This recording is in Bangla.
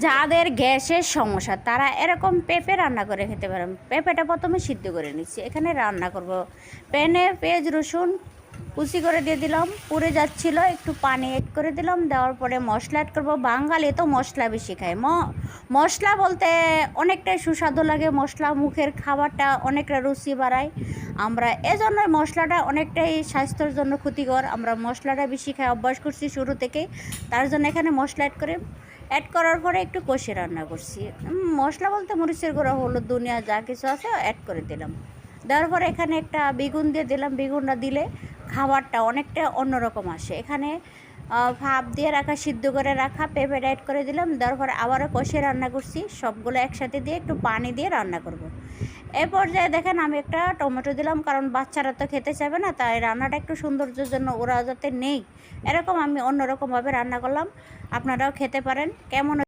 যাদের গ্যাসের সমস্যা তারা এরকম পেঁপে রান্না করে খেতে পারেন। পেঁপেটা প্রথমে সিদ্ধ করে নিচ্ছি, এখানে রান্না করব। প্যানে পেঁয়াজ রসুন কুচি করে দিয়ে দিলাম, পুড়ে যাচ্ছিল, একটু পানি অ্যাড করে দিলাম। দেওয়ার পরে মশলা অ্যাড করবো। বাঙালি তো মশলা বেশি খায়। মশলা বলতে অনেকটাই সুস্বাদু লাগে, মশলা মুখের খাবারটা অনেকটা রুচি বাড়ায়। আমরা এজন্যই মশলাটা অনেকটাই স্বাস্থ্যের জন্য ক্ষতিকর, আমরা মশলাটা বেশি খাই অভ্যাস করছি শুরু থেকে। তার জন্য এখানে মশলা অ্যাড করার পরে একটু কষে রান্না করছি। মশলা বলতে মরিচের গুঁড়ো, হলুদ, ধনিয়া যা কিছু আছে অ্যাড করে দিলাম। দেওয়ার পরে এখানে একটা বেগুন দিয়ে দিলাম। বেগুনটা দিলে খাবারটা অনেকটা অন্যরকম আসে। এখানে ভাপ দিয়ে রাখা, সিদ্ধ করে রাখা পেঁপেটা অ্যাড করে দিলাম। দেওয়ার পরে আবারও কষে রান্না করছি, সবগুলো একসাথে দিয়ে একটু পানি দিয়ে রান্না করব। এই পর্যায়ে দেখেন আমি একটা টমেটো দিলাম, কারণ বাচ্চারা তো খেতে চাইবে না, তাই রান্নাটা একটু সৌন্দর্যের জন্য ওরা যাতে নেই এরকম আমি অন্যরকমভাবে রান্না করলাম। আপনারাও খেতে পারেন। কেমন